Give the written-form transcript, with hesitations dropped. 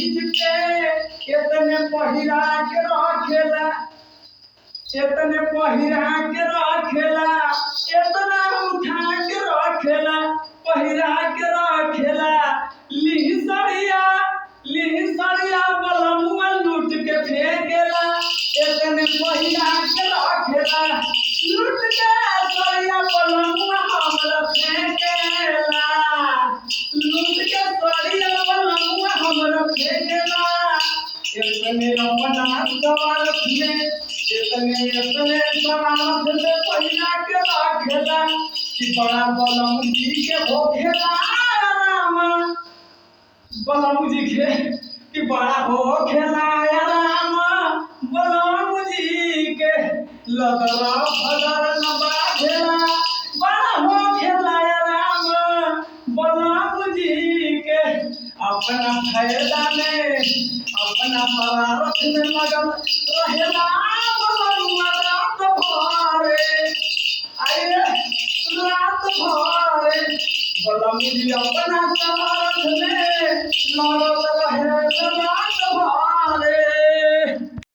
खींच के इतने पहिरा के रखेला, इतने पहिरा के रखेला, इतना उठा के रखेला, पहिरा के रखेला। लिही सड़िया बलमुआ लूट के फेंकेला, इतने पहिरा के रखेला, लूट के सड़िया बलमुआ हमरा फेंकेला, लूट के सड़िया बलमुआ हमरा फेंकेला। इतने अपना सवारत में, इतने सवारत में पहिरा के रखेला कि बड़ा बलम जी के होखेला रामा, बलम जी के कि बड़ा होखेला रामा, बलम जी के लदरा फदर न बाझेला, बड़ा होखेला रामा, बलम जी के अपना फायदा में, अपना शरारत में लगल रहेला बलमुआ रात भरे, आइए रात भरे बलम जी अपना शरारत में लगल रहेला रात भरे।